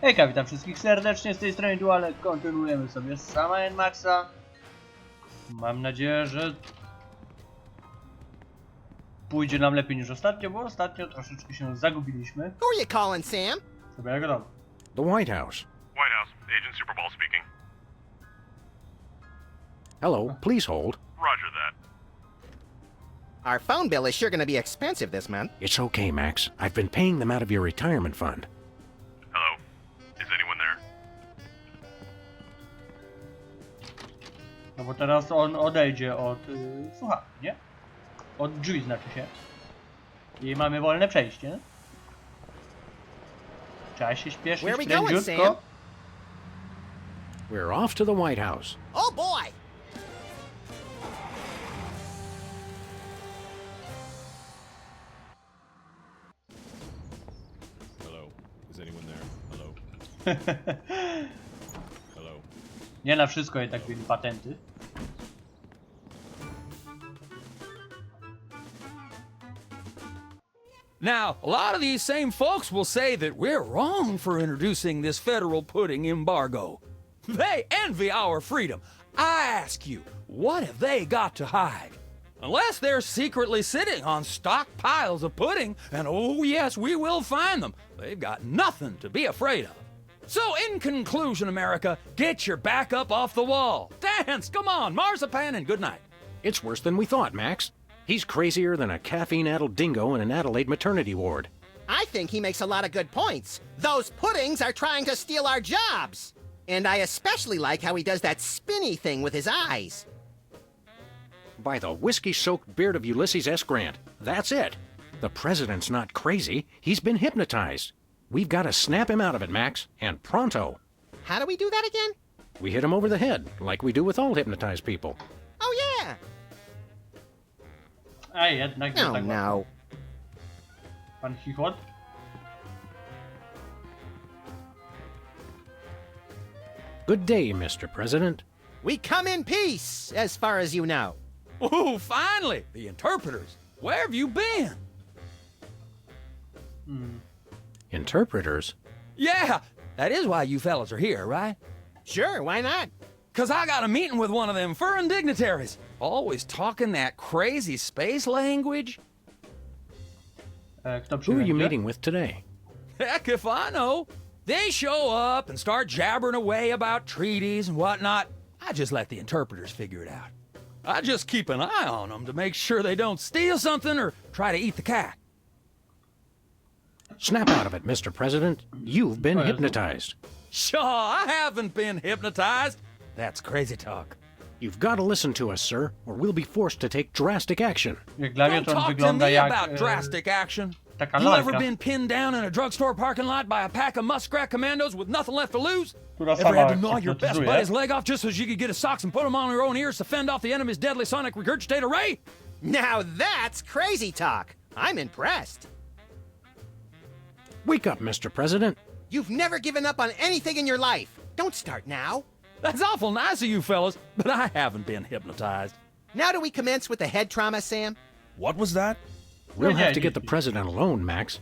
Hejka, witam wszystkich serdecznie, z tej strony Duale. Kontynuujemy sobie sama Maxa. Mam nadzieję, że pójdzie nam lepiej niż ostatnio, bo ostatnio troszeczkę się zagubiliśmy. Who are you calling, Sam? Sobie jak dom. The White House. White House, Agent Superball speaking. Hello, please hold. Roger that. Our phone bill is sure gonna be expensive this month. It's okay, Max. I've been paying them out of your retirement fund. Hello? Is anyone there? No bo teraz on odejdzie od słuchawki, nie? Od drzwi znaczy się. I mamy wolne przejście. Trzeba się śpieszyć Where are we going, Sam? prędziutko. We're off to the White House. Oh boy! Hello? Is anyone there? Hello? Hello? Nie na wszystko jednak byli patenty. Now, a lot of these same folks will say that we're wrong for introducing this federal pudding embargo. They envy our freedom. I ask you, what have they got to hide? Unless they're secretly sitting on stockpiles of pudding, and oh yes, we will find them, they've got nothing to be afraid of. So in conclusion, America, get your back up off the wall. Dance, come on, marzipan, and good night. It's worse than we thought, Max. He's crazier than a caffeine-addled dingo in an Adelaide maternity ward. I think he makes a lot of good points. Those puddings are trying to steal our jobs! And I especially like how he does that spinny thing with his eyes. By the whiskey-soaked beard of Ulysses S. Grant, that's it. The president's not crazy. He's been hypnotized. We've got to snap him out of it, Max, and pronto. How do we do that again? We hit him over the head, like we do with all hypnotized people. Oh yeah! Ej, jednak nie Oh tak. no. Pan Chichot? Good day, Mr. President. We come in peace, as far as you know. Ooh, finally, the interpreters. Where have you been? Interpreters? Yeah, that is why you fellas are here, right? Sure, why not? 'Cause I got a meeting with one of them foreign dignitaries. Always talking that crazy space language. Kto Who are you przybędzie? meeting with today? Heck if I know. They show up and start jabbering away about treaties and whatnot. I just let the interpreters figure it out. I just keep an eye on them to make sure they don't steal something or try to eat the cat. Snap out of it, Mr. President. You've been hypnotized. Sure, I haven't been hypnotized. That's crazy talk. You've got to listen to us, sir, or we'll be forced to take drastic action. Jak Don't gladiator talk to wygląda me jak about drastic action. taka You ever lalka, been pinned down in a drugstore parking lot by a pack of muskrat commandos with nothing left to lose? która Ever sama had to gnaw your best hipnotyzuje? buddy's leg off just so you could get his socks and put them on your own ears to fend off the enemy's deadly sonic regurgitator ray? Now that's crazy talk. I'm impressed. Wake up, Mr. President. You've never given up on anything in your life. Don't start now. That's awful nice of you fellas, but I haven't been hypnotized. Now do we commence with the head trauma, Sam? What was that? We'll have to Wiedzieli. get the president alone, Max.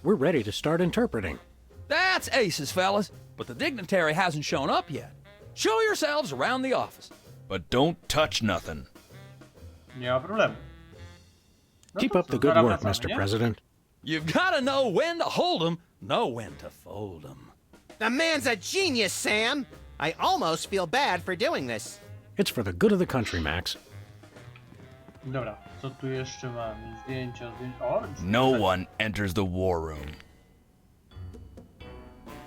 We're ready to start interpreting. That's aces, fellas, but the dignitary hasn't shown up yet. Show yourselves around the office. But don't touch nothing. Nie ma problemu. No Keep to up co, the good zaraz work, wracamy, Mr. nie? President. You've got to know when to hold 'em, know when to fold 'em. The man's a genius, Sam! I almost feel bad for doing this. It's for the good of the country, Max. Dobra, co tu jeszcze mamy? Zdjęcia. O, No one enters the war room.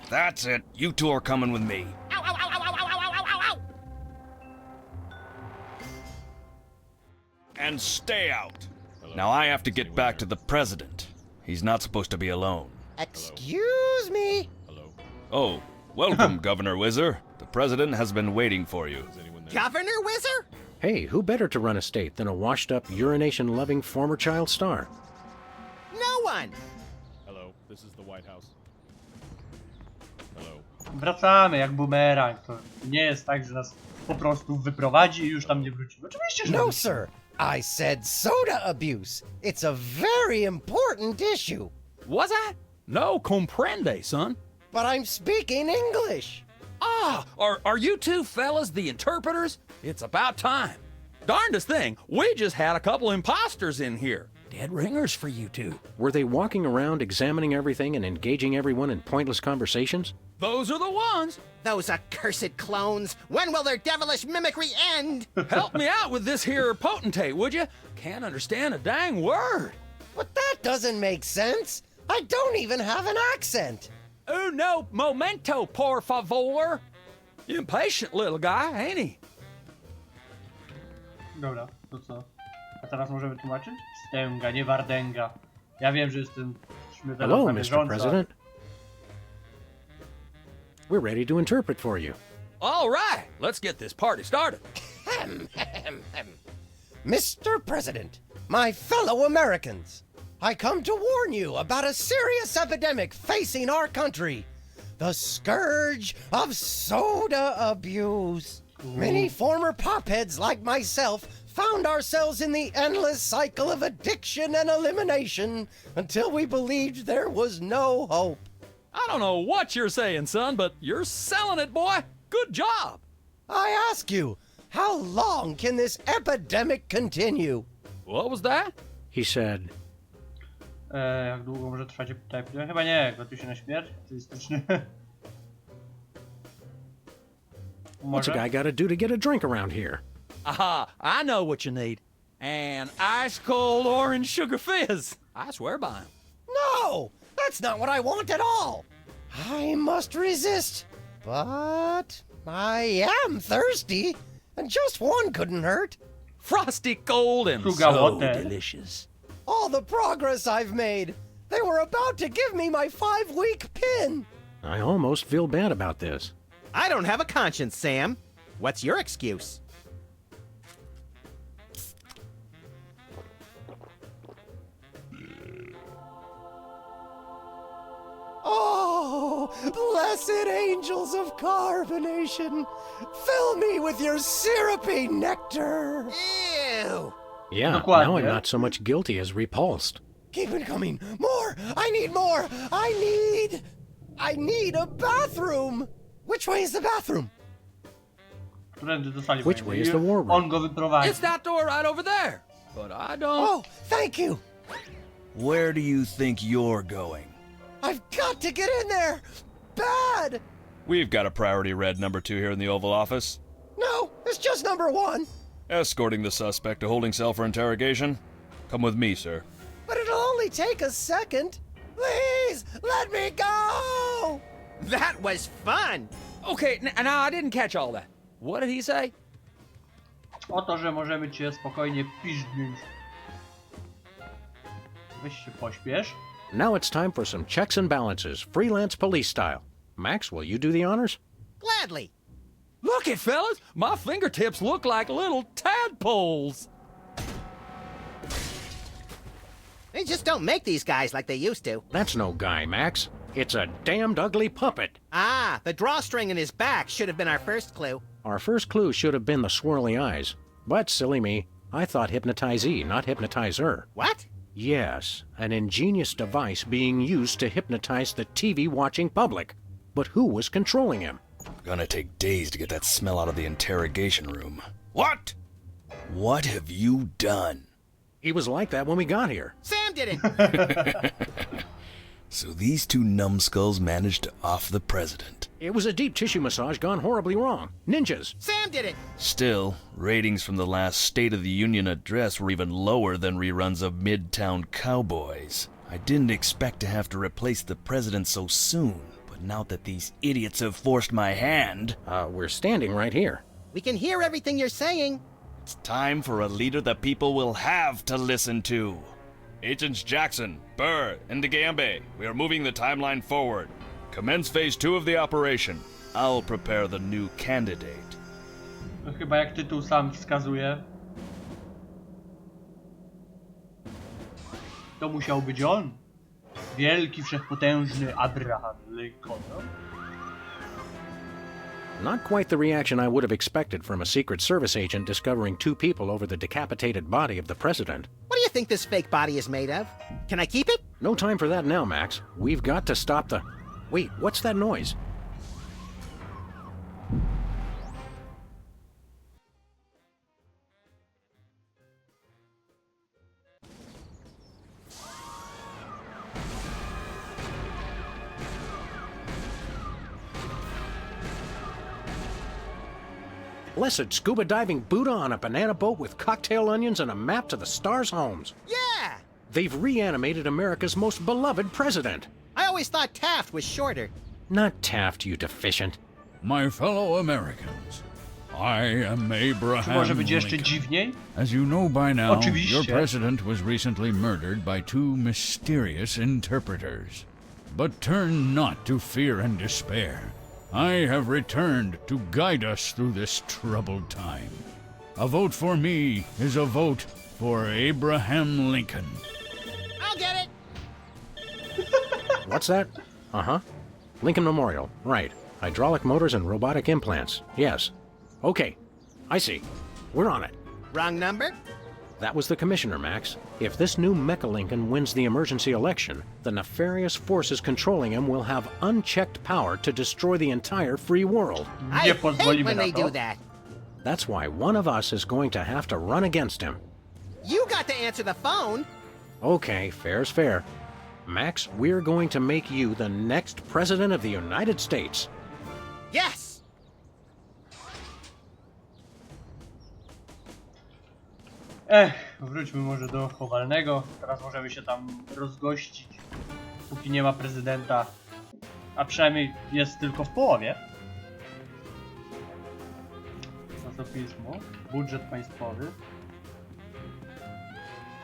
That's it. You two are coming with me. Ow, ow, ow, ow, ow, ow, ow, ow, ow, ow! And stay out. Now I have to get back to the president. He's not supposed to be alone. Excuse me? Oh, welcome, Governor Whizzer. The president has been waiting for you. Governor Whizzer? Hey, who better to run a state than a washed-up, urination-loving former child star? No one! Hello, this is the White House. Hello. Wracamy jak bumerang. To nie jest tak, że nas po prostu wyprowadzi i już tam nie wrócimy. Oczywiście, że No, wrócimy. sir. I said soda abuse. It's a very important issue. Was I? No comprende, son. but I'm speaking English. Ah, are you two fellas the interpreters? It's about time. Darndest thing, we just had a couple imposters in here. Dead ringers for you two. Were they walking around examining everything and engaging everyone in pointless conversations? Those are the ones. Those accursed clones. When will their devilish mimicry end? Help me out with this here potentate, would you? Can't understand a dang word. But that doesn't make sense. I don't even have an accent. Uno momento, por favor. Impatient little guy, ain't he? Dobra, to co? A teraz możemy tłumaczyć? Wstęga, nie wardęga. Ja wiem, że jestem Hello, szmydelą Mr. bieżąca. President. We're ready to interpret for you. All right, let's get this party started. Mr. President, my fellow Americans, I come to warn you about a serious epidemic facing our country. The scourge of soda abuse. Many former popheads like myself found ourselves in the endless cycle of addiction and elimination until we believed there was no hope. I don't know what you're saying, son, but you're selling it, boy. Good job. I ask you, how long can this epidemic continue? What was that? He said, Jak długo może trwać ta epidemia? Chyba nie, gotuj się na śmierć. Ateistyczny. what's a Może? guy got to do to get a drink around here? Aha, I know what you need. An ice cold orange sugar fizz. I swear by him. No, that's not what I want at all. I must resist, but I am thirsty, and just one couldn't hurt. Frosty cold and Sugar so water. delicious. All the progress I've made. They were about to give me my 5-week pin. I almost feel bad about this. I don't have a conscience, Sam. What's your excuse? Oh, blessed angels of carbonation, fill me with your syrupy nectar. Ew! Yeah, Dokładnie. now I'm not so much guilty as repulsed. Keep it coming. More. I need more. I need a bathroom. Which way is the bathroom? Którędy do sali Which wejdzie. way is I the war room? On go wyprowadzi. It's that door right over there. But I don't. Oh, thank you. Where do you think you're going? I've got to get in there. Bad. We've got a priority red number 2 here in the Oval Office. No, it's just number 1. Escorting the suspect to holding cell for interrogation. Come with me, sir. But it'll only take a second. Please, let me go. That was fun! Okay, now I didn't catch all that. What did he say? O to, że możemy cię spokojnie piźdźnąć. Weź się pośpiesz. Now it's time for some checks and balances, freelance police style. Max, will you do the honors? Gladly. Look it, fellas. My fingertips look like little tadpoles. They just don't make these guys like they used to. That's no guy, Max. It's a damned ugly puppet. Ah, the drawstring in his back should have been our first clue. Our first clue should have been the swirly eyes. But, silly me, I thought hypnotizee, not hypnotizer. What? Yes, an ingenious device being used to hypnotize the TV-watching public. But who was controlling him? Gonna take days to get that smell out of the interrogation room. What? What have you done? He was like that when we got here. Sam did it! So these two numbskulls managed to off the president. It was a deep tissue massage gone horribly wrong. Ninjas. Sam did it! Still, ratings from the last State of the Union address were even lower than reruns of Midtown Cowboys. I didn't expect to have to replace the president so soon, but now that these idiots have forced my hand, We're standing right here. We can hear everything you're saying. it's time for a leader the people will have to listen to. Agents Jackson, Burr, and DeGambe, we are moving the timeline forward. Commence phase 2 of the operation. I'll prepare the new candidate. No chyba jak tytuł sam wskazuje. To musiał być on. Wielki, wszechpotężny Abraham Lincoln. Not quite the reaction I would have expected from a Secret Service agent discovering two people over the decapitated body of the president. What do you think this fake body is made of? Can I keep it? No time for that now, Max. We've got to stop the... Wait, what's that noise? Blessed scuba diving Buddha on a banana boat with cocktail onions and a map to the stars' homes. Yeah! They've reanimated America's most beloved president. I always thought Taft was shorter. Not Taft, you deficient. My fellow Americans, I am Czy Abraham może być jeszcze Lincoln. dziwniej? As you know by now, Oczywiście. your president was recently murdered by two mysterious interpreters. But turn not to fear and despair. I have returned to guide us through this troubled time. A vote for me is a vote for Abraham Lincoln. I'll get it! What's that? Uh-huh. Lincoln Memorial. Right. Hydraulic motors and robotic implants. Yes. Okay. I see. We're on it. Wrong number? That was the commissioner, Max. If this new Mecha Lincoln wins the emergency election, the nefarious forces controlling him will have unchecked power to destroy the entire free world. I Nie hate pozwolimy when na they to. do that. That's why one of us is going to have to run against him. You got to answer the phone. Okay, fair's fair. Max, we're going to make you the next president of the United States. Yes! Wróćmy może do Kowalnego. Teraz możemy się tam rozgościć, póki nie ma prezydenta. A przynajmniej jest tylko w połowie. Czasopismo. Budżet państwowy.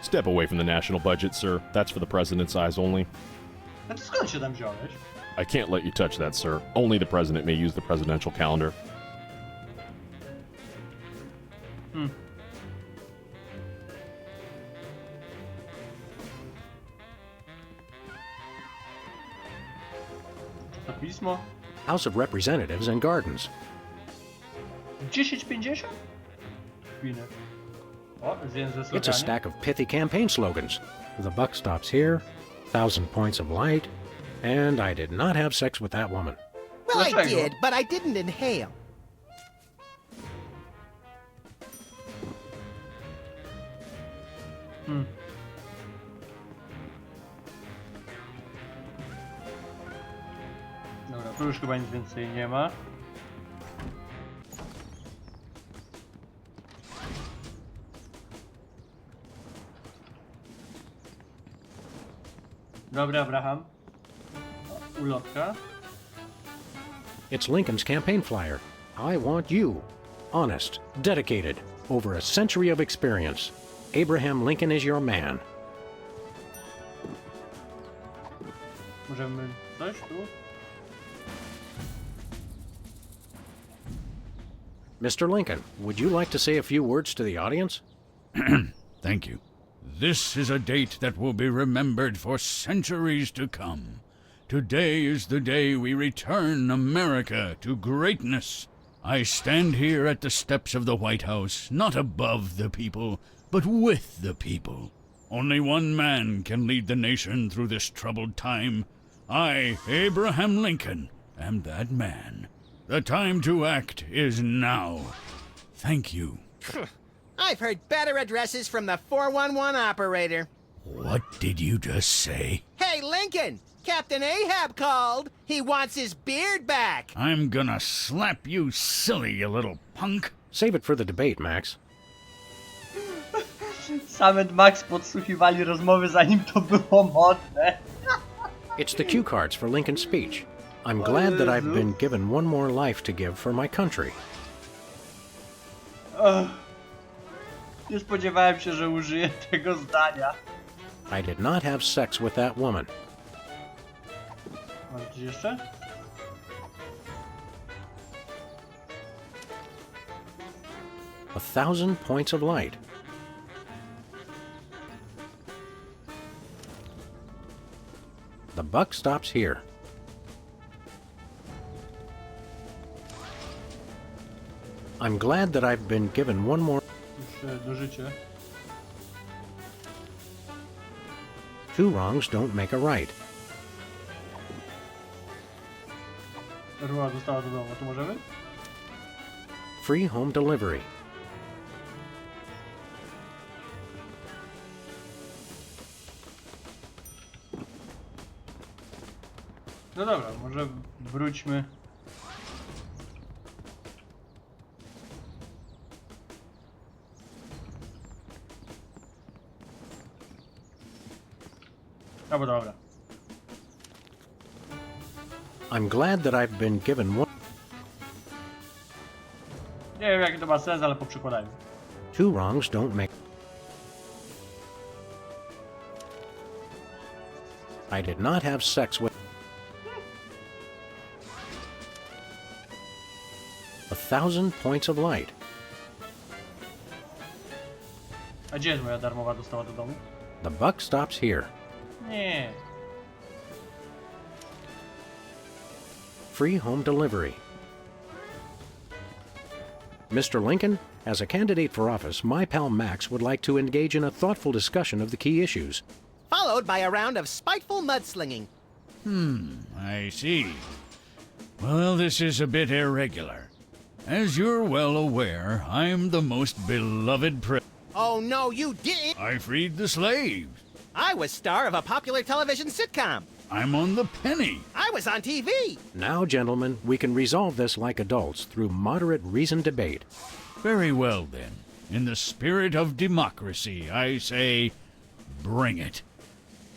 Step away from the national budget, sir. That's for the president's eyes only. A ty skąd się tam wziąłeś? I can't let you touch that, sir. Only the president may use the presidential calendar. Czasopismo. House of Representatives and Gardens. 10,50? Chwilę. O, zjem ze It's a sloganie. stack of pithy campaign slogans. The buck stops here, 1,000 points of light, and I did not have sex with that woman. Well, I Dlaczego? did, but I didn't inhale. Dobra, tu już chyba nic więcej nie ma. Dobra, Abraham. O, ulotka. It's Lincoln's campaign flyer. I want you. Honest, dedicated, over a century of experience. Abraham Lincoln is your man. Możemy coś tu? Mr. Lincoln, would you like to say a few words to the audience? Thank you. This is a date that will be remembered for centuries to come. Today is the day we return America to greatness. I stand here at the steps of the White House, not above the people, but with the people. Only one man can lead the nation through this troubled time. I, Abraham Lincoln, am that man. The time to act is now. Thank you. I've heard better addresses from the 411 operator. What did you just say? Hey, Lincoln! Captain Ahab called. He wants his beard back. I'm gonna slap you silly, you little punk. Save it for the debate, Max. Sam and Max podsłuchiwali rozmowy, zanim to było modne. It's the cue cards for Lincoln's speech. I'm glad that I've been given one more life to give for my country. Nie spodziewałem się, że użyję tego zdania. I did not have sex with that woman. Mam coś jeszcze? A 1,000 points of light. The buck stops here. I'm glad that I've been given one more. Już do życia. Two wrongs don't make a right. Rura dostała do domu, tu możemy? Free home delivery. No dobra, może wróćmy. Albo dobra. I'm glad that I've been given one. Nie wiem jaki to ma sens, ale poprzykładajmy. Two wrongs don't make. I did not have sex with. 1,000 points of light. A gdzie jest moja darmowa dostawa do domu? The buck stops here. Nie. Free home delivery. Mr. Lincoln, as a candidate for office, my pal Max would like to engage in a thoughtful discussion of the key issues. Followed by a round of spiteful mudslinging. I see. Well, this is a bit irregular. As you're well aware, I'm the most beloved Oh no, you didn't! I freed the slaves. I was star of a popular television sitcom. I'm on the penny. I was on TV. Now, gentlemen, we can resolve this like adults through moderate reasoned debate. Very well, then. In the spirit of democracy, I say, bring it.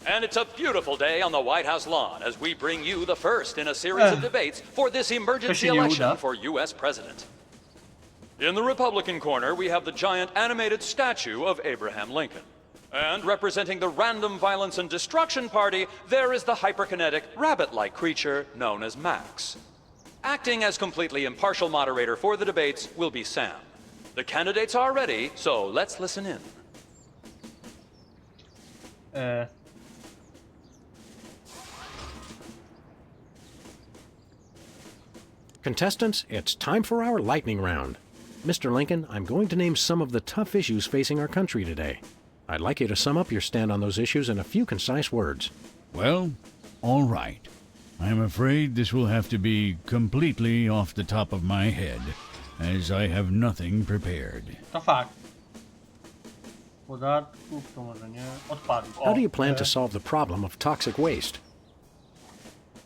And it's a beautiful day on the White House lawn as we bring you the first in a series of debates for this emergency To się nie election uda. for U.S. President. In the Republican corner, we have the giant animated statue of Abraham Lincoln. And representing the Random Violence and Destruction Party, there is the hyperkinetic, rabbit-like creature known as Max. Acting as completely impartial moderator for the debates will be Sam. The candidates are ready, so let's listen in. Contestants, it's time for our lightning round. Mr. Lincoln, I'm going to name some of the tough issues facing our country today. I'd like you to sum up your stand on those issues in a few concise words. Well, all right. I'm afraid this will have to be completely off the top of my head, as I have nothing prepared. To fakt. Podatków to może nie. Odpadów. How do you plan to solve the problem of toxic waste?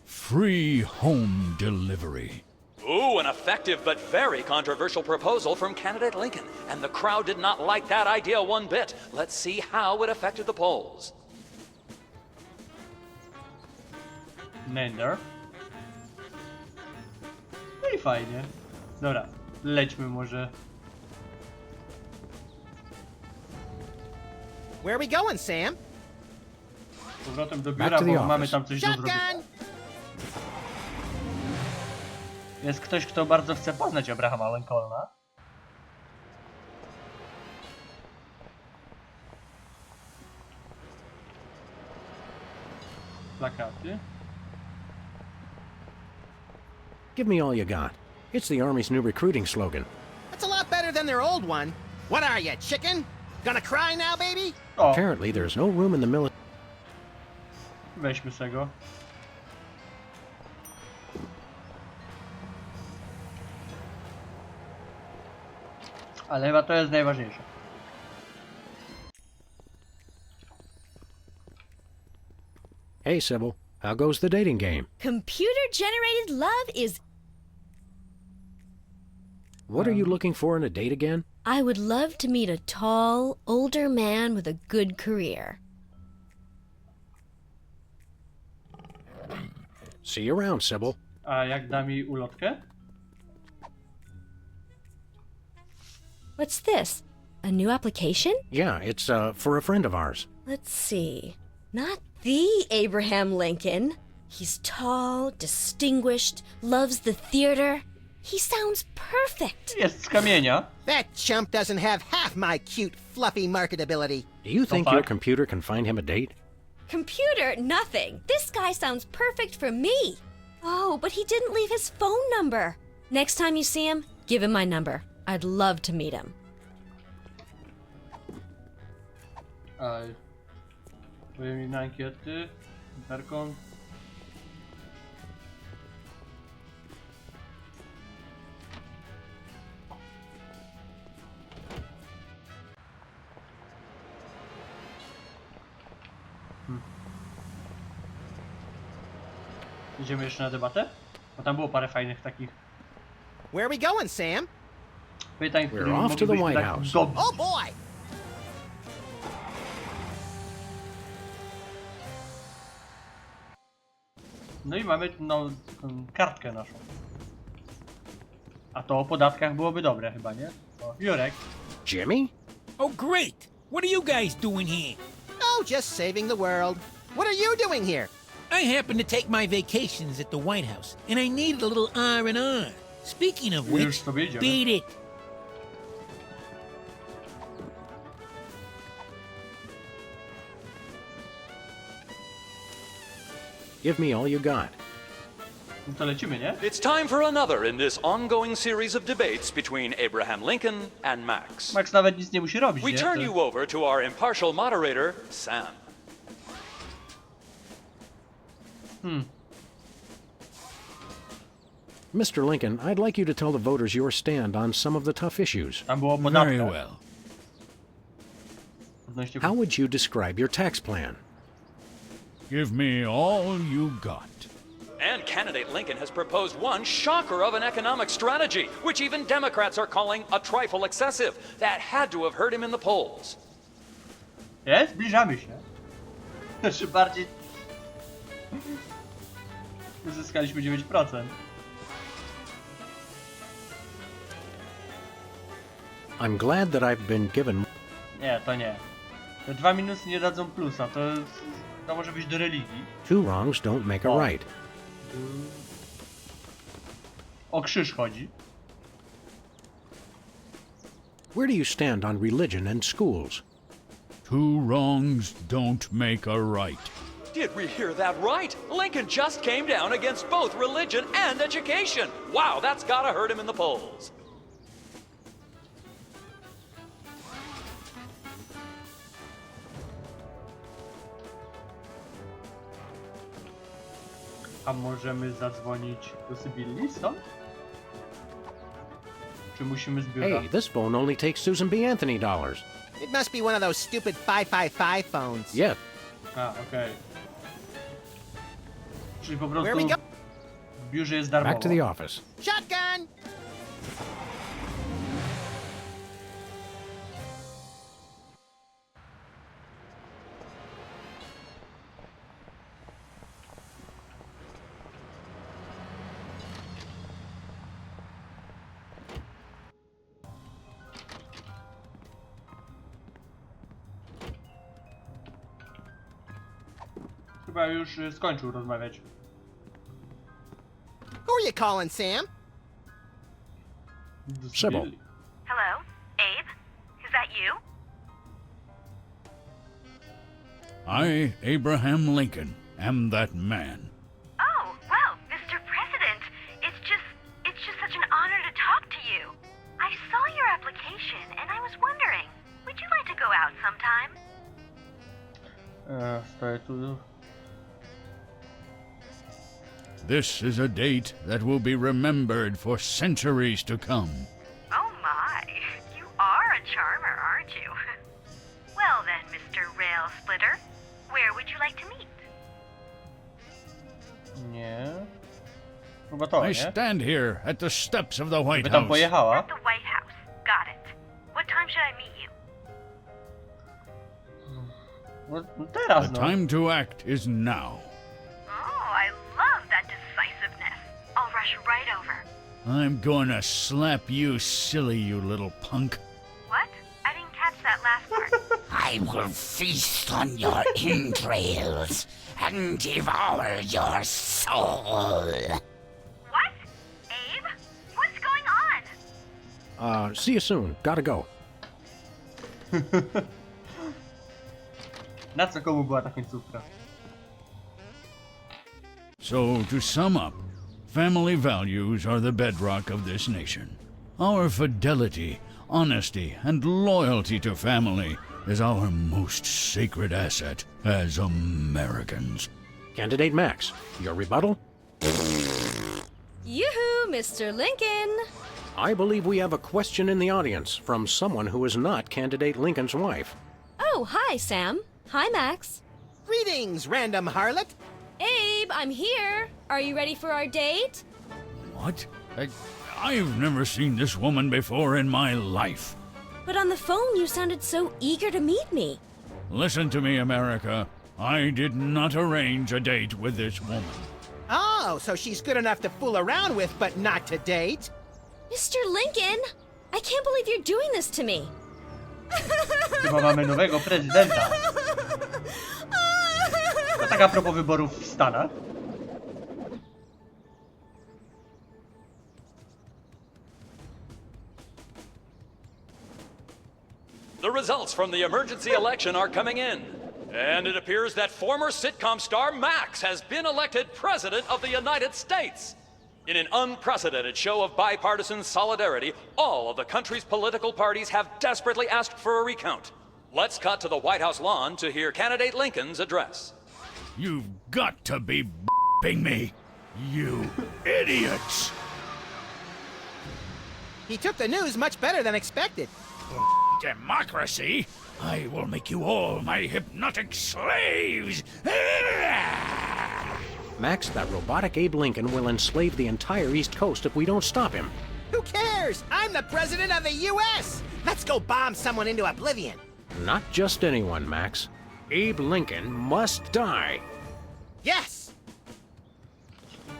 Free home delivery. Ooh, an effective but very controversial proposal from candidate Lincoln. And the crowd did not like that idea one bit. Let's see how it affected the polls. Nender. No i fajnie. Dobra, lećmy może. Where are we going, Sam? Z powrotem do Back biura, to the bo office. mamy tam coś do zrobienia. Shotgun! Jest ktoś, kto bardzo chce poznać Abrahama Lincolna. Plakaty. Give me all you got. It's the Army's new recruiting slogan. That's a lot better than their old one. What are you, chicken? Gonna cry now, baby? O, Apparently, there's no room in the military. weźmy z tego. Ale chyba to jest najważniejsze. Hey, Sybil, how goes the dating game? Computer-generated love is... What are you looking for in a date again? I would love to meet a tall, older man with a good career. See you around, Sybil. A jak da mi ulotkę? What's this? A new application? Yeah, it's for a friend of ours. Let's see. Not the Abraham Lincoln. He's tall, distinguished, loves the theater. He sounds perfect. Jest z kamienia. That chump doesn't have half my cute, fluffy marketability. Do you think your fuck? computer can find him a date? Computer, nothing. This guy sounds perfect for me. Oh, but he didn't leave his phone number. Next time you see him, give him my number. I'd love to meet him. Powiem na ankiety. Interkon. Idziemy jeszcze na debatę? Bo tam było parę fajnych takich Where are we going, Sam? pytań, We're które off to the moglibyśmy White tak House. dobić. Oh boy! No i mamy no, tą kartkę naszą. A to o podatkach byłoby dobre chyba, nie? O, Jurek. Jimmy? Oh, great! What are you guys doing here? Oh, just saving the world. What are you doing here? I happen to take my vacations at the White House, and I needed a little R&R. Speaking of Już which, sobie idziemy. beat it. Give me all you got. No to lecimy, nie? It's time for another in this ongoing series of debates between Abraham Lincoln and Max. Max nawet nic nie musi robić, We nie? turn To- you over to our impartial moderator, Sam. Mr. Lincoln, I'd like you to tell the voters your stand on some of the tough issues. Tam było o Very podatkach. well. Odnośnie How would you describe your tax plan? Give me all you got. And candidate Lincoln has proposed one shocker of an economic strategy, which even Democrats are calling a trifle excessive. That had to have hurt him in the polls. Jest? Zbliżamy się. Znaczy bardziej... Uzyskaliśmy 9%. I'm glad that I've been given... Nie, to nie. Te 2 minusy nie dadzą plusa, to może być do religii. Two wrongs don't make a Oh. right. O krzyż chodzi. Where do you stand on religion and schools? Two wrongs don't make a right. Did we hear that right? Lincoln just came down against both religion and education. Wow, that's gotta hurt him in the polls. A możemy zadzwonić do Sybilli stąd? Czy musimy z biura? Hey, this phone only takes Susan B. Anthony dollars. It must be one of those stupid 555 phones. Yeah, A, okej. Czyli po Where prostu we go? w biurze jest darmowo. back to the office. Shotgun! Chyba już skończył rozmawiać. Who are you calling, Sam? Do Sybil. Sybilli. Hello? Abe? Is that you? I, Abraham Lincoln, am that man. Oh, well, Mr. President, it's just such an honor to talk to you. I saw your application and I was wondering, would you like to go out sometime? Stoję tu. This is a date that will be remembered for centuries to come. Oh my, you are a charmer, aren't you? Well then, Mr. Rail Splitter, where would you like to meet? Nie. Chyba to, I nie? stand here at the steps of the White By tam House. pojechała. At the White House. Got it. What time should I meet you? No teraz, The no. time to act is now. Oh, I love that decisiveness. I'll rush right over. I'm gonna slap you silly, you little punk. What? I didn't catch that last part. I will feast on your entrails and devour your soul. What? Abe? What's going on? See you soon. Gotta go. Na co komu była ta końcówka? So, to sum up, family values are the bedrock of this nation. Our fidelity, honesty, and loyalty to family is our most sacred asset as Americans. Candidate Max, your rebuttal? Yoo-hoo, Mr. Lincoln. I believe we have a question in the audience from someone who is not Candidate Lincoln's wife. Oh, hi, Sam. Hi, Max. Greetings, random harlot. Abe, I'm here. Are you ready for our date? What? I've never seen this woman before in my life. But on the phone, you sounded so eager to meet me. Listen to me, America. I did not arrange a date with this woman. Oh, so she's good enough to fool around with, but not to date? Mr. Lincoln, I can't believe you're doing this to me. Chyba mamy nowego prezydenta. To tak a propos wyborów w Stanach. The results from the emergency election are coming in. And it appears that former sitcom star Max has been elected President of the United States. In an unprecedented show of bipartisan solidarity, all of the country's political parties have desperately asked for a recount. Let's cut to the White House lawn to hear candidate Lincoln's address. You've got to be b***ing me, you idiots! He took the news much better than expected. Democracy? I will make you all my hypnotic slaves! Max, that robotic Abe Lincoln will enslave the entire East Coast if we don't stop him. Who cares? I'm the president of the U.S. Let's go bomb someone into oblivion. Not just anyone, Max. Abe Lincoln must die. Yes!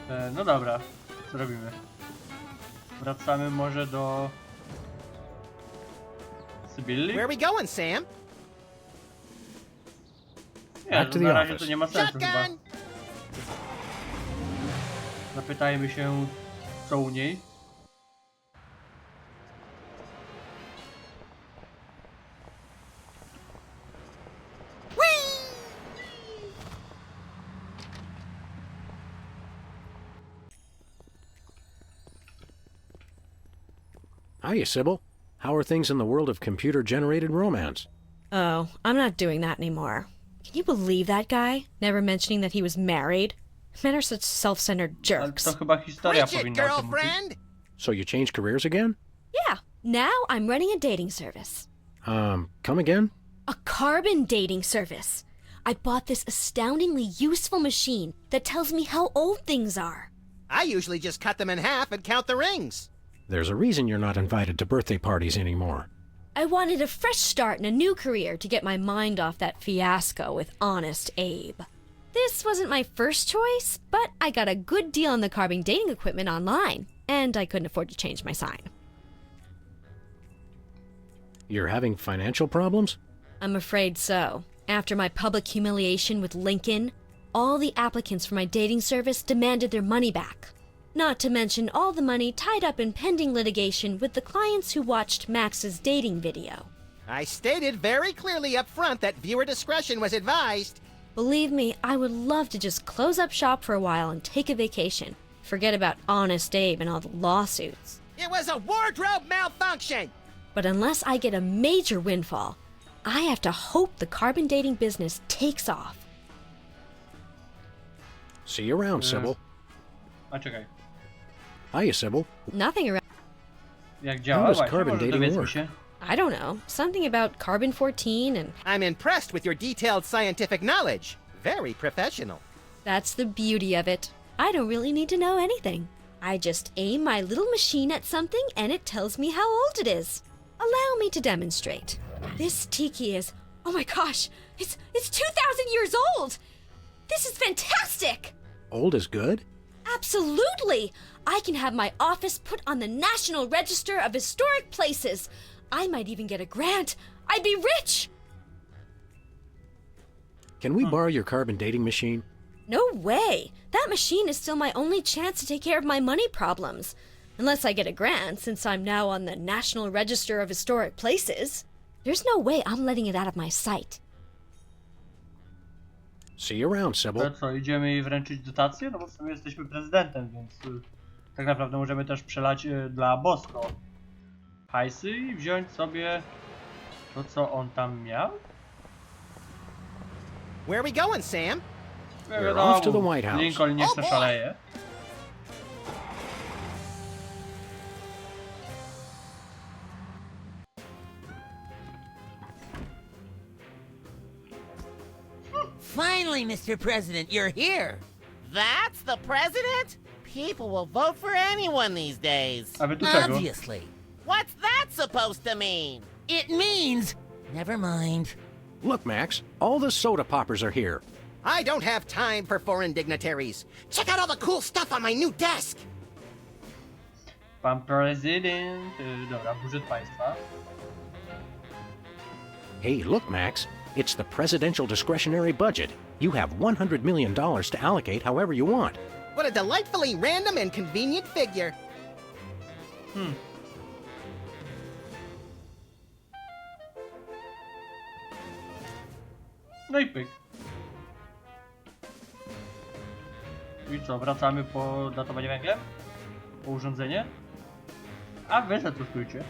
No dobra, co robimy? Wracamy może do... Sybilli? Where are we going, Sam? Nie, Back to na the razie office. to nie ma sensu chyba. Shotgun! Zapytajmy się, co u niej. Hiya, Sybil. How are things in the world of computer-generated romance? Oh, I'm not doing that anymore. Can you believe that guy? Never mentioning that he was married? Men are such self-centered Ale jerks. to chyba historia Preach it, powinna o tym mówić. girlfriend! So you changed careers again? Yeah, now I'm running a dating service. Come again? A carbon dating service. I bought this astoundingly useful machine that tells me how old things are. I usually just cut them in half and count the rings. There's a reason you're not invited to birthday parties anymore. I wanted a fresh start and a new career to get my mind off that fiasco with Honest Abe. This wasn't my first choice, but I got a good deal on the carbon dating equipment online, and I couldn't afford to change my sign. You're having financial problems? I'm afraid so. After my public humiliation with Lincoln, all the applicants for my dating service demanded their money back. Not to mention all the money tied up in pending litigation with the clients who watched Max's dating video. I stated very clearly up front that viewer discretion was advised. Believe me, I would love to just close up shop for a while and take a vacation. Forget about Honest Abe and all the lawsuits. It was a wardrobe malfunction! But unless I get a major windfall, I have to hope the carbon dating business takes off. See you around, Sybil. A czekaj, Hiya, Sybil. Nothing around. jak How działa? does Właśnie, carbon może dating dowiedzmy work? się. I don't know. Something about carbon 14 and I'm impressed with your detailed scientific knowledge. Very professional. that's the beauty of it. I don't really need to know anything. I just aim my little machine at something and it tells me how old it is. Allow me to demonstrate. This tiki is, oh my gosh, it's 2,000 years old! This is fantastic! Old is good? Absolutely! I can have my office put on the National Register of Historic Places. I might even get a grant. I'd be rich! Can we borrow your carbon dating machine? No way! That machine is still my only chance to take care of my money problems. Unless I get a grant, since I'm now on the National Register of Historic Places. There's no way I'm letting it out of my sight. See you around, To Sybil. co, idziemy jej wręczyć dotację? No bo w sumie jesteśmy prezydentem, więc tak naprawdę możemy też przelać dla Bosko hajsy i wziąć sobie to, co on tam miał. Where are we going, Sam? We're off to the White House. Lincoln niech Oh, boy. szaleje. Finally, Mr. President, you're here. That's the president? People will vote for anyone these days. A wy tu czego? Obviously. What's that supposed to mean? It means... Never mind. Look, Max, all the soda poppers are here. I don't have time for foreign dignitaries. Check out all the cool stuff on my new desk. Pan prezydent. Dobra, budżet państwa. Hey, look, Max, it's the presidential discretionary budget. You have $100 million to allocate however you want. What a delightfully random and convenient figure. No i pyk. I co, wracamy po datowanie węglem? Po urządzenie? A wy zatrustujcie.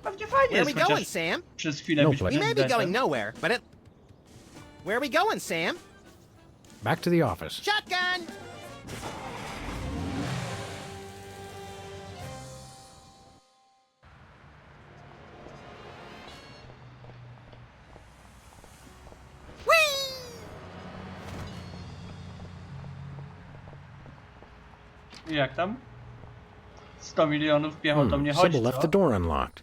Pewnie fajnie Where are jest we going, chociaż Sam? przez chwilę No być place. We may be prezydentem. going nowhere, but it... Where are we going, Sam? Back to the office. Shotgun! I jak tam? 100 milionów piechotą nie chodzi, Sybil left co? the door unlocked.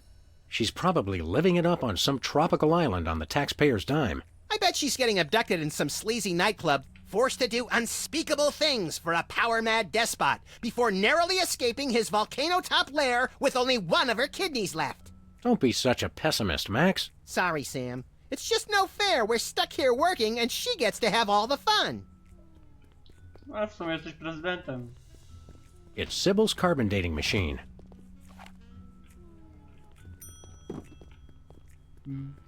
She's probably living it up on some tropical island on the taxpayer's dime. I bet she's getting abducted in some sleazy nightclub, forced to do unspeakable things for a power-mad despot, before narrowly escaping his volcano-top lair with only one of her kidneys left. Don't be such a pessimist, Max. Sorry, Sam. It's just no fair. We're stuck here working, and she gets to have all the fun. A w sumie jesteś prezydentem. It's Sybil's carbon dating machine.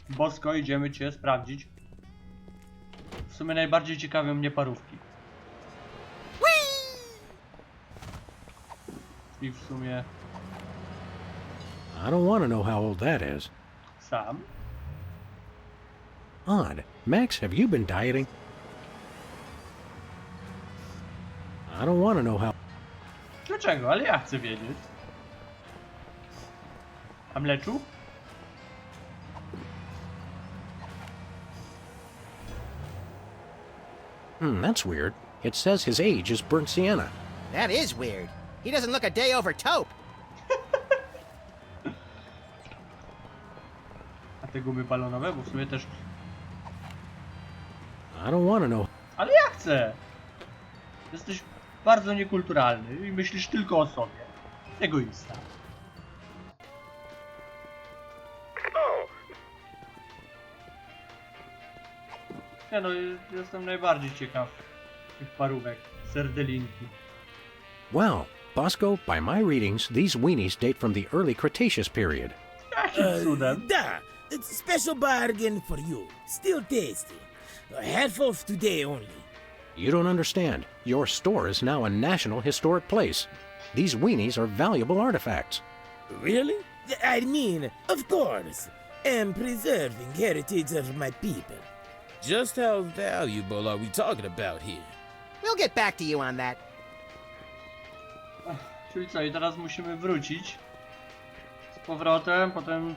Bosko, idziemy cię sprawdzić. W sumie najbardziej ciekawią mnie parówki. I w sumie I don't want to know how old that is. sam. Odd. Max, have you been dieting? I don't want to know how... Dlaczego? Ale ja chcę wiedzieć. A mleczu? That's weird. It says his age is burnt sienna. That is weird. He doesn't look a day over taupe. A te gumy balonowe? Bo w sumie też... I don't want to know... Ale ja chcę! Jesteś bardzo niekulturalny i myślisz tylko o sobie. Egoista. Ja no, jestem najbardziej ciekaw tych parówek. Serdelinki. Well, Bosco, by my readings, these weenies date from the early Cretaceous period. Jakim cudem? Da, it's a special bargain for you. Still tasty. A handful today only. You don't understand. Your store is now a national historic place. These weenies are valuable artifacts. Really? I mean, of course. Am preserving heritage of my people. Just how valuable are we talking about here? We'll get back to you on that. Czyli co, i teraz musimy wrócić z powrotem, potem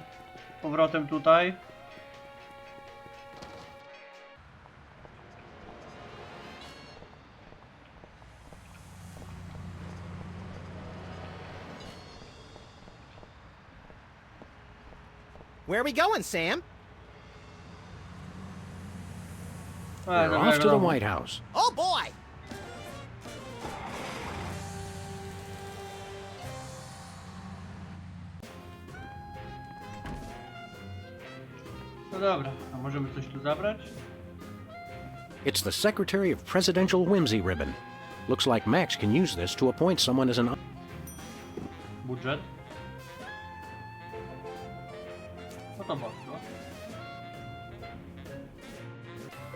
powrotem tutaj. Where are we going, Sam? We're off to the White House. Oh boy! No dobra, a możemy coś tu zabrać? It's the Secretary of Presidential Whimsy ribbon. Looks like Max can use this to appoint someone as an... Budżet? No to mocno.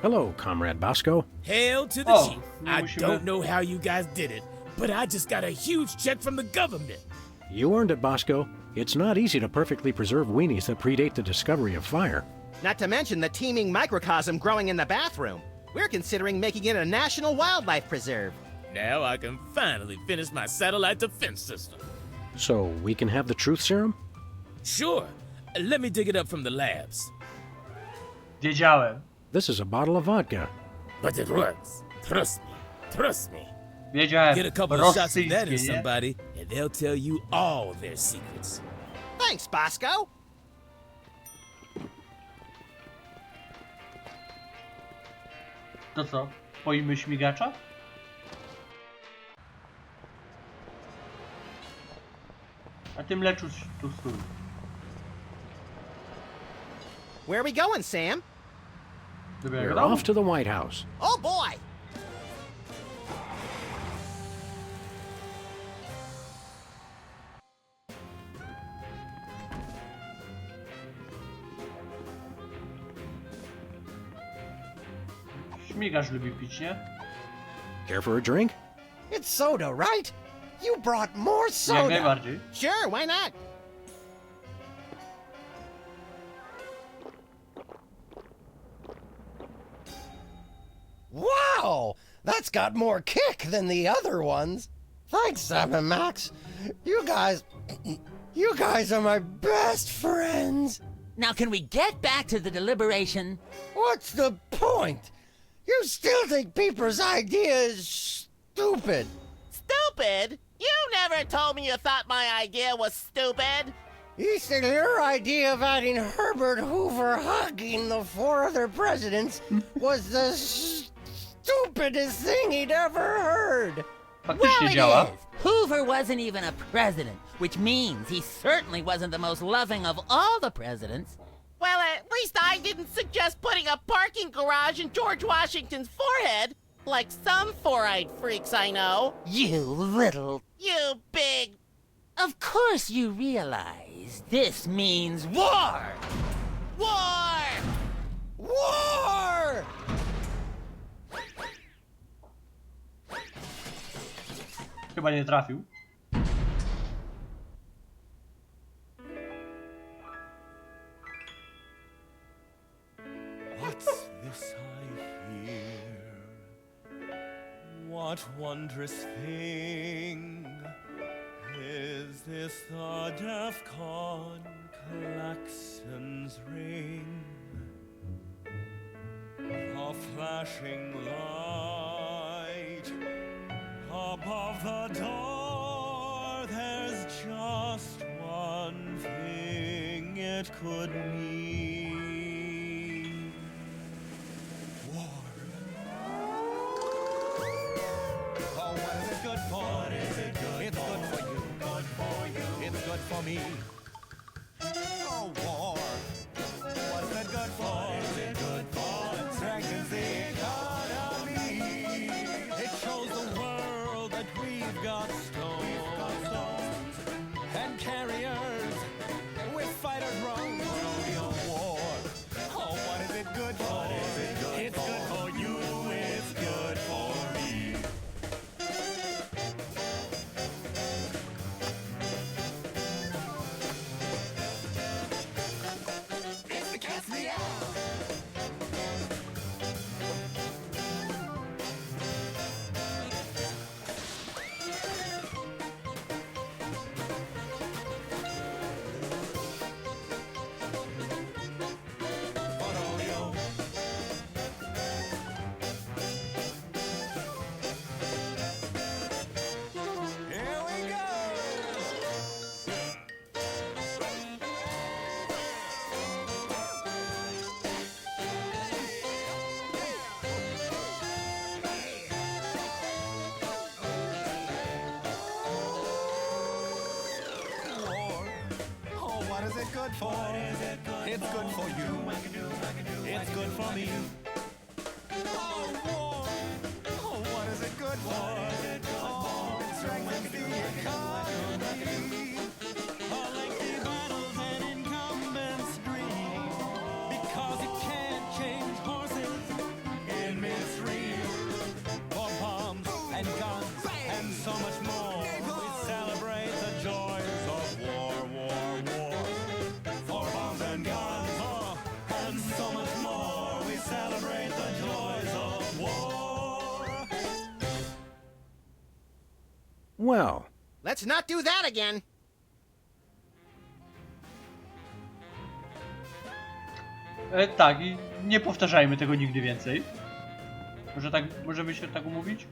Hello, Comrade Bosco. Hail to the Oh, chief. no I musimy- don't know how you guys did it, but I just got a huge check from the government. You earned it, Bosco. It's not easy to perfectly preserve weenies that predate the discovery of fire. Not to mention the teeming microcosm growing in the bathroom. We're considering making it a national wildlife preserve. Now I can finally finish my satellite defense system. So we can have the truth serum? Sure, Let me dig it up from the labs. Wiedziałem. This is a bottle of vodka. But it works. Trust me. Trust me. Wiedziałem. Get a couple of shots of that Rosyjskie, in nie? somebody, and they'll tell you all their secrets. Thanks, Bosco. To co? Poimy śmigacza? A tym leczu tu stój. Where are we going, Sam? Dobra, We're off to the White House. Oh, boy! Śmigacz lubi pić, nie? Care for a drink? It's soda, right? You brought more Jak soda. najbardziej. Sure, why not? Wow! That's got more kick than the other ones. Thanks, Sam and Max. You guys are my best friends. Now, can we get back to the deliberation? What's the point? You still think Peeper's idea is stupid. Stupid? You never told me you thought my idea was stupid. He said your idea of adding Herbert Hoover hugging the 4 other presidents was the stupidest thing he'd ever heard. Faktycznie Well, działa. it is. Hoover wasn't even a president, which means he certainly wasn't the most loving of all the presidents. Well, at least I didn't suggest putting a parking garage in George Washington's forehead, like some four-eyed freaks I know. You little... You big... Of course you realize this means war! War! War! Chyba nie trafił. What's this I hear? What wondrous thing is this? The DEFCON klaxons ring, a flashing light above the door. There's just one thing it could mean. Oh, what is it good for? What is it good it's for? Good for you. Good for you. It's good for me. Oh, war. What is it good for? What is it good for? It strengthens the economy. It shows the world that we've got stones and carriers with fighter drones. Colonial war. Oh, what is it good for? What is it good it's for? Good for you. It's good for me. It's the cat's meow. Here we go. War. Oh, what is it good for? It's good for you. It's good for me. Oh, war. Oh, what is it good for? Oh, it strengthens the economy. Lengthy battles and incumbents dream, because you can't change horses in midstream. For bombs and guns and so much more, we celebrate the joys of war, war, war. For bombs and guns, and so much more, we celebrate the joys of war. Well, Let's not do that again. Tak, i nie powtarzajmy tego nigdy więcej. Możemy się tak umówić?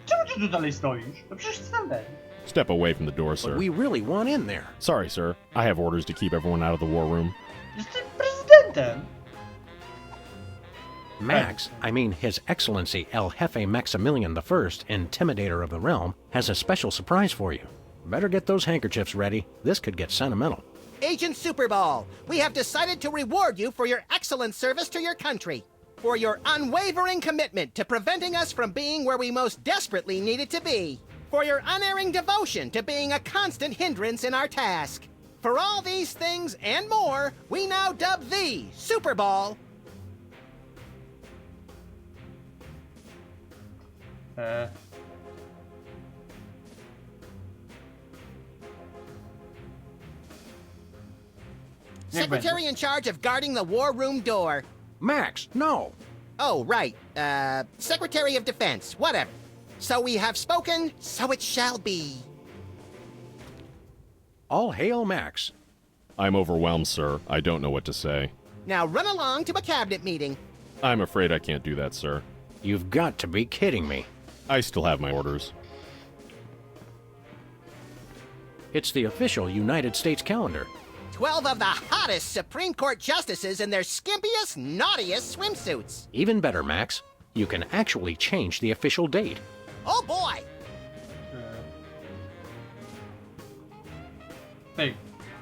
Czemu ty tu dalej stoisz? No przecież stanę. Step away from the door, sir. But we really want in there. Sorry, sir. I have orders to keep everyone out of the war room. Jestem prezydentem. Max, I mean His Excellency El Jefe Maximilian I, Intimidator of the Realm, has a special surprise for you. Better get those handkerchiefs ready. This could get sentimental. Agent Superball, we have decided to reward you for your excellent service to your country, for your unwavering commitment to preventing us from being where we most desperately needed to be, for your unerring devotion to being a constant hindrance in our task. For all these things and more, we now dub thee Superball. Secretary in charge of guarding the war room door. Max, no! Oh, right. Secretary of Defense, whatever. So we have spoken, so it shall be. All hail Max. I'm overwhelmed, sir. I don't know what to say. Now run along to a cabinet meeting. I'm afraid I can't do that, sir. You've got to be kidding me. I still have my orders. It's the official United States calendar. 12 of the hottest Supreme Court justices in their skimpiest, naughtiest swimsuits. Even better, Max. You can actually change the official date. Oh boy! Hey.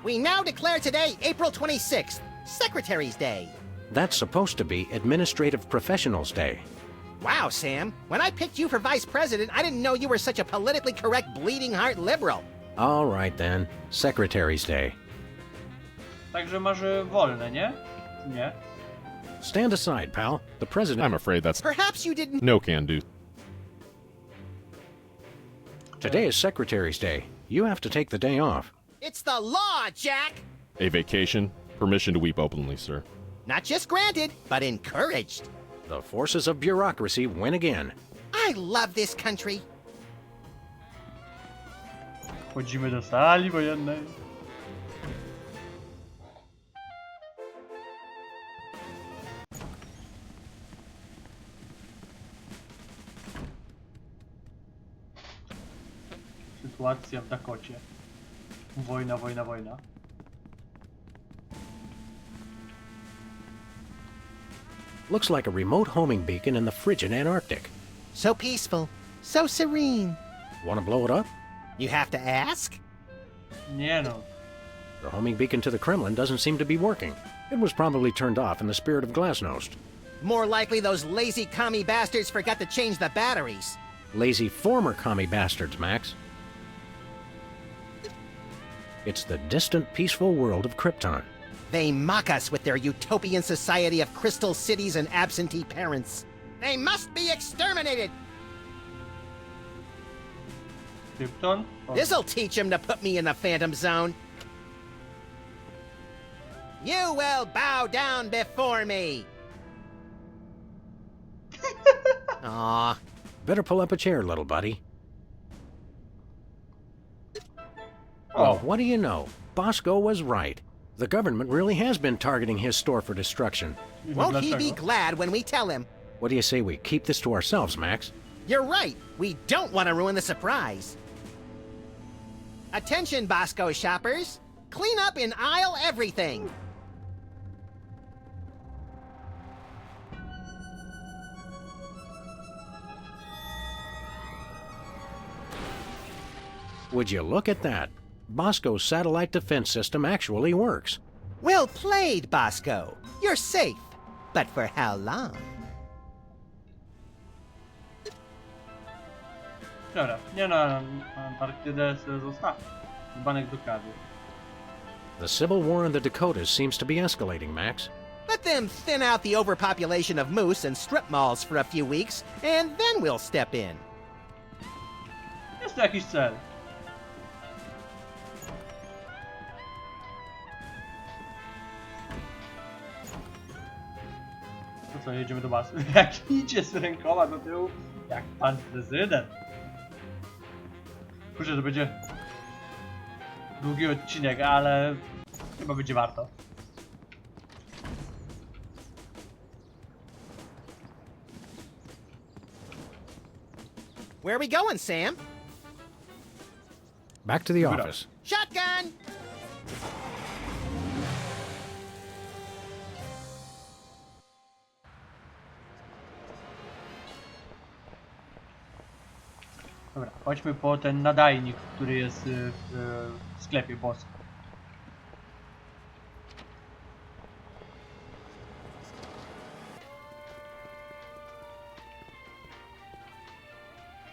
We now declare today April 26th, Secretary's Day. That's supposed to be Administrative Professionals Day. Wow, Sam. When I picked you for vice president, I didn't know you were such a politically correct bleeding heart liberal. All right then. Secretary's Day. Także masz wolne, nie? Nie? Stand aside, pal. The president... I'm afraid that's... Perhaps you didn't... No can do. Today is Secretary's Day. You have to take the day off. It's the law, Jack! A vacation? Permission to weep openly, sir. Not just granted, but encouraged. The forces of bureaucracy win again. I love this country. Wchodzimy do sali wojennej. Sytuacja w Dakocie. Wojna, wojna, wojna. Looks like a remote homing beacon in the frigid Antarctic. So peaceful, so serene. Want to blow it up? You have to ask? Nie no. The homing beacon to the Kremlin doesn't seem to be working. It was probably turned off in the spirit of Glasnost. More likely those lazy commie bastards forgot to change the batteries. Lazy former commie bastards, Max. It's the distant, peaceful world of Krypton. They mock us with their utopian society of crystal cities and absentee parents. They must be exterminated! Krypton? Oh. This'll teach him to put me in the Phantom Zone. You will bow down before me! Aw. Better pull up a chair, little buddy. Oh. Well, what do you know? Bosco was right. The government really has been targeting his store for destruction. Won't he be glad when we tell him? What do you say we keep this to ourselves, Max? You're right. We don't want to ruin the surprise. Attention, Bosco shoppers. Clean up in aisle everything. Would you look at that? Bosco's satellite defense system actually works. Well played, Bosco. You're safe. But for how long? Dobra, nie no, Antarktydę sobie zostawię. Dzbanek do kawy. The civil war in the Dakotas seems to be escalating, Max. Let them thin out the overpopulation of moose and strip malls for a few weeks, and then we'll step in. Jest to jakiś cel. To co, jedziemy do basu? Jak idzie z rękoma do tyłu, jak pan prezydent. Kurczę, to będzie długi odcinek, ale chyba będzie warto. Where are we going, Sam? Back to the office. Shotgun! Dobra, chodźmy po ten nadajnik, który jest w sklepie boss.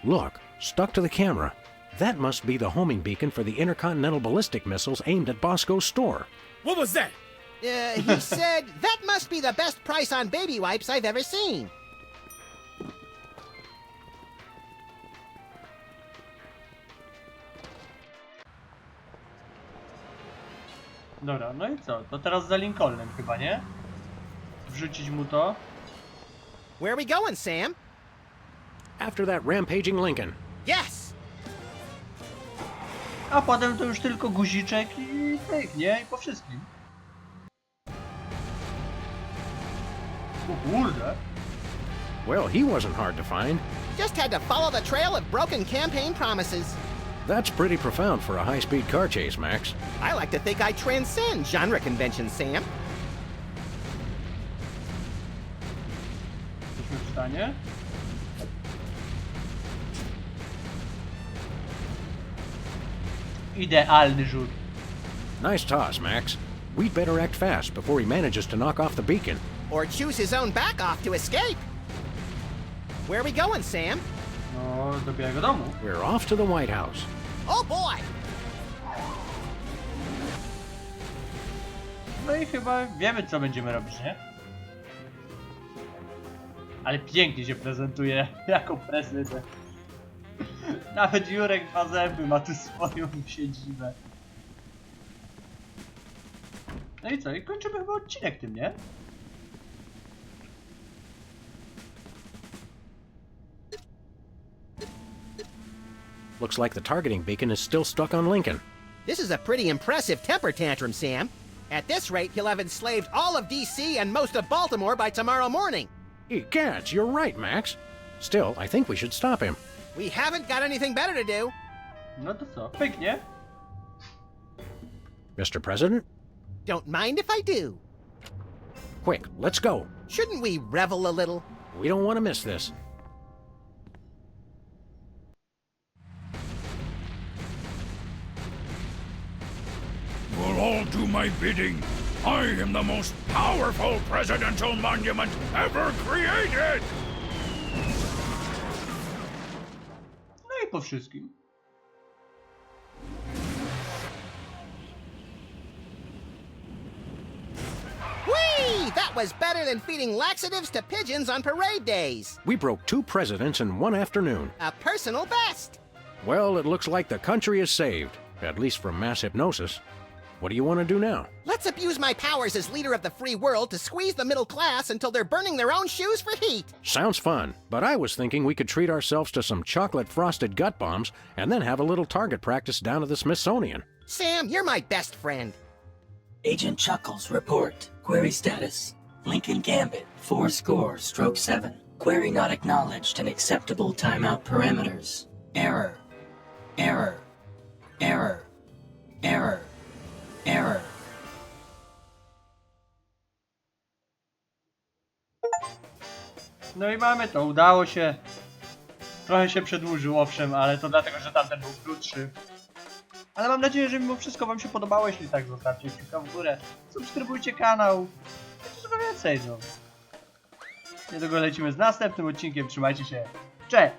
Look, stuck to the camera. That must be the homing beacon for the intercontinental ballistic missiles aimed at Bosco's store. What was that? He said, that must be the best price on baby wipes I've ever seen. Dobra, no i co? To teraz za Lincolnem chyba, nie? Wrzucić mu to. Where are we going, Sam? After that rampaging Lincoln. Yes! A potem to już tylko guziczek i pyk, nie? I po wszystkim. O kurde. Well, he wasn't hard to find. Just had to follow the trail of broken campaign promises. That's pretty profound for a high-speed car chase, Max. I like to think I transcend genre conventions, Sam. Jesteśmy w stanie? Idealny rzut. Nice toss, Max. We'd better act fast before he manages to knock off the beacon. Or choose his own back off to escape. Where are we going, Sam? No, do Białego Domu. We're off to the White House. Oh boy! No i chyba wiemy, co będziemy robić, nie? Ale pięknie się prezentuje jako prezydent. Nawet Jurek 2 zęby ma tu swoją siedzibę. No i co? I kończymy chyba odcinek tym, nie? Looks like the targeting beacon is still stuck on Lincoln. This is a pretty impressive temper tantrum, Sam. At this rate, he'll have enslaved all of D.C. and most of Baltimore by tomorrow morning. Egads, you're right, Max. Still, I think we should stop him. We haven't got anything better to do. No to co? Pięknie. Mr. President? Don't mind if I do. Quick, let's go. Shouldn't we revel a little? We don't want to miss this. You'll all do my bidding. I am the most powerful presidential monument ever created! No i po wszystkim. Whee! That was better than feeding laxatives to pigeons on parade days. We broke 2 presidents in one afternoon. A personal best. Well, it looks like the country is saved, at least from mass hypnosis. What do you want to do now? Let's abuse my powers as leader of the free world to squeeze the middle class until they're burning their own shoes for heat. Sounds fun, but I was thinking we could treat ourselves to some chocolate-frosted gut bombs and then have a little target practice down at the Smithsonian. Sam, you're my best friend. Agent Chuckles, report. Query status. Lincoln Gambit, 4-7. Query not acknowledged and acceptable timeout parameters. Error. Error. Error. Error. Error. No i mamy to, udało się. Trochę się przedłużył, owszem, ale to dlatego, że tamten był krótszy. Ale mam nadzieję, że mimo wszystko wam się podobało. Jeśli tak, zostawcie kciuka w górę, subskrybujcie kanał. I trochę więcej, no. Niedługo lecimy z następnym odcinkiem, trzymajcie się. Cześć!